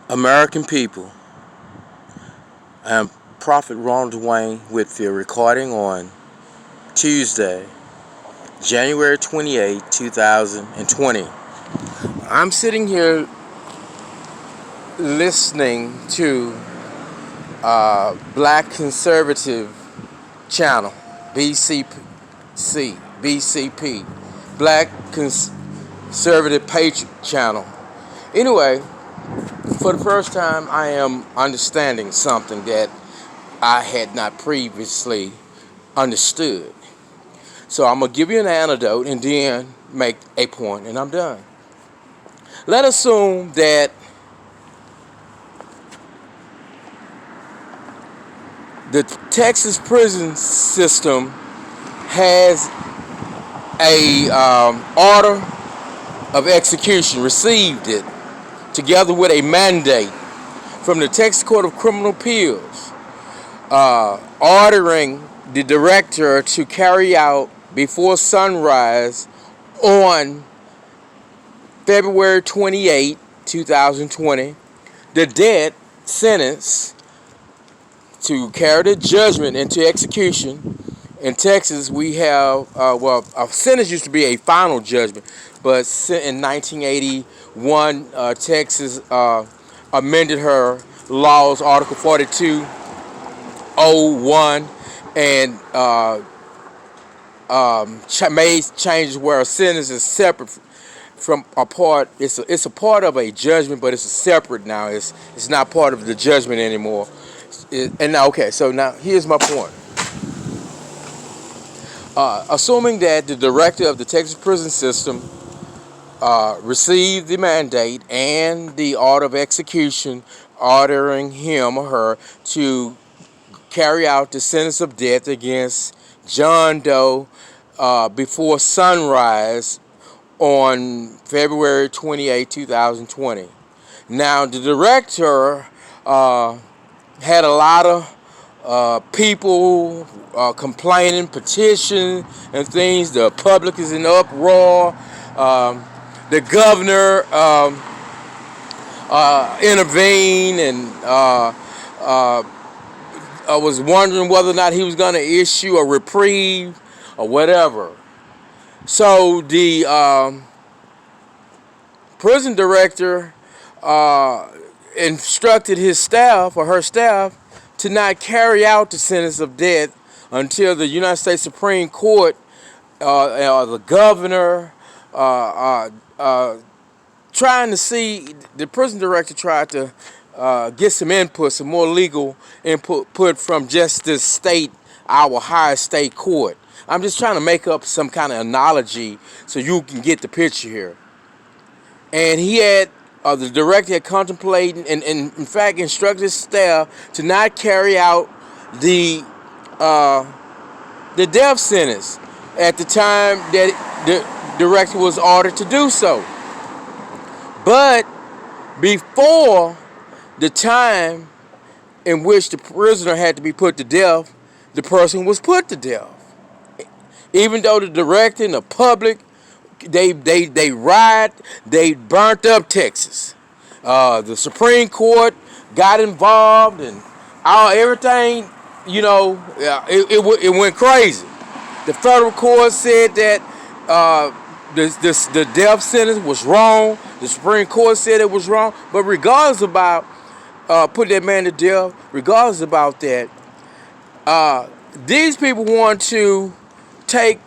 American people, I am Prophet Ronald Wayne with your recording on Tuesday, January 28, 2020. I'm sitting here listening to Black Conservative Channel, BCP, Black Conservative Patriot Channel. Anyway, for the first time, I am understanding something that I had not previously understood. So I'm going to give you an anecdote and then make a point, and I'm done. Let's assume that the Texas prison system has a order of execution, received it, together with a mandate from the Texas Court of Criminal Appeals, ordering the director to carry out before sunrise on February 28, 2020, the death sentence to carry the judgment into execution. In Texas, we have, a sentence used to be a final judgment, but in 1981, Texas amended her laws, Article 4201, and made changes where a sentence is separate from a part. It's a part of a judgment, but it's separate now. It's not part of the judgment anymore. So now here's my point. Assuming that the director of the Texas prison system received the mandate and the order of execution ordering him or her to carry out the sentence of death against John Doe before sunrise on February 28, 2020. Now, the director had a lot of people complaining, petition and things. The public is in uproar. The governor intervened and I was wondering whether or not he was going to issue a reprieve or whatever. So the prison director instructed his staff or her staff to not carry out the sentence of death until the United States Supreme Court or the governor trying to see. The prison director tried to get some input, some more legal input from just this state, our highest state court. I'm just trying to make up some kind of analogy so you can get the picture here. And he had, the director had contemplated and in fact instructed his staff to not carry out the death sentence at the time that the director was ordered to do so. But before the time in which the prisoner had to be put to death, the person was put to death. Even though the director and the public, they riot, they burnt up Texas. The Supreme Court got involved and everything, it went crazy. The federal court said that the death sentence was wrong. The Supreme Court said it was wrong. But regardless about putting that man to death, regardless about that, these people want to take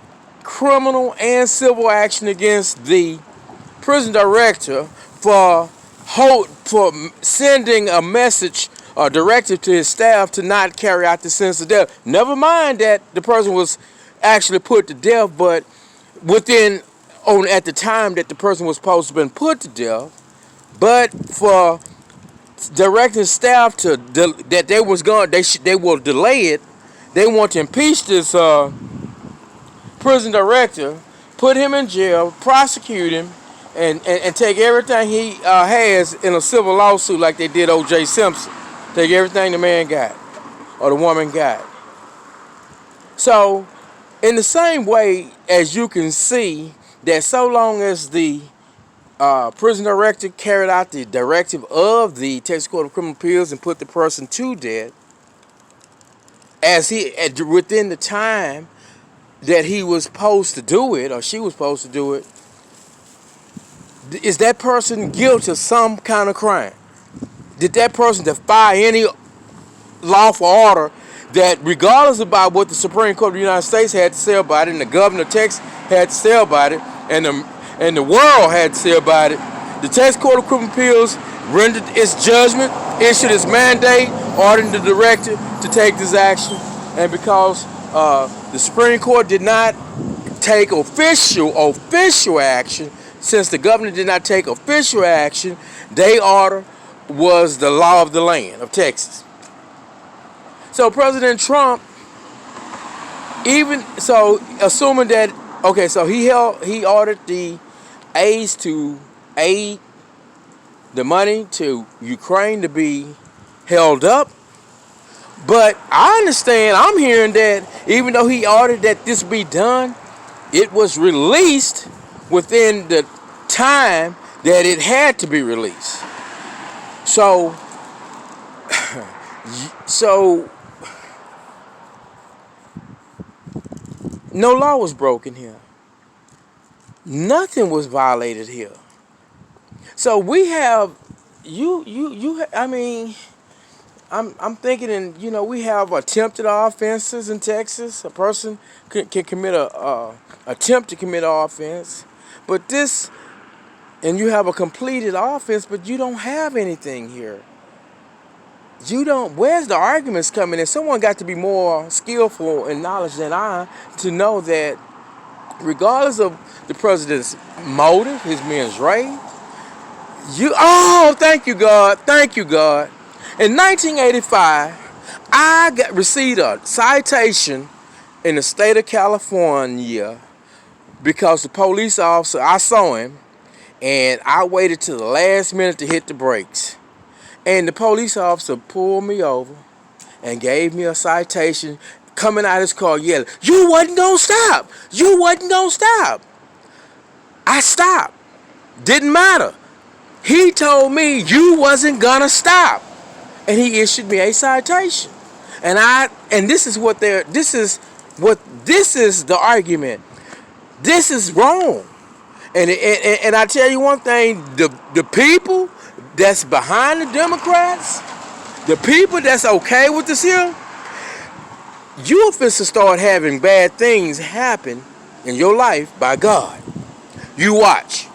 criminal and civil action against the prison director for sending a message or directive to his staff to not carry out the sentence of death. Never mind that the person was actually put to death, but at the time that the person was supposed to have been put to death, but for directing staff that they will delay it. They want to impeach this prison director, put him in jail, prosecute him, and take everything he has in a civil lawsuit like they did O.J. Simpson. Take everything the man got or the woman got. So, in the same way as you can see that so long as the prison director carried out the directive of the Texas Court of Criminal Appeals and put the person to death within the time that he was supposed to do it, or she was supposed to do it, is that person guilty of some kind of crime? Did that person defy any lawful order that, regardless about what the Supreme Court of the United States had to say about it, and the governor of Texas had to say about it, and the world had to say about it, the Texas Court of Criminal Appeals rendered its judgment, issued its mandate, ordering the director to take this action. And because the Supreme Court did not take official action, since the governor did not take official action, their order was the law of the land of Texas. So President Trump, assuming that, okay, so he ordered the the money to Ukraine to be held up. But I'm hearing that even though he ordered that this be done, it was released within the time that it had to be released. So no law was broken here. Nothing was violated here. So we have I'm thinking, we have attempted offenses in Texas. A person can commit attempt to commit an offense, but you have a completed offense, but you don't have anything here. Where's the arguments coming in? Someone got to be more skillful in knowledge than I to know that regardless of the president's motive, his men's ray, thank you, God. Thank you, God. In 1985, I received a citation in the state of California because the police officer, I saw him, and I waited till the last minute to hit the brakes. And the police officer pulled me over and gave me a citation, coming out of his car yelling, "You wasn't gonna stop! You wasn't gonna stop!" I stopped. Didn't matter. He told me you wasn't gonna stop. And he issued me a citation. And this is the argument. This is wrong. And I tell you one thing, the people that's behind the Democrats, the people that's okay with this here, you're supposed to start having bad things happen in your life by God. You watch.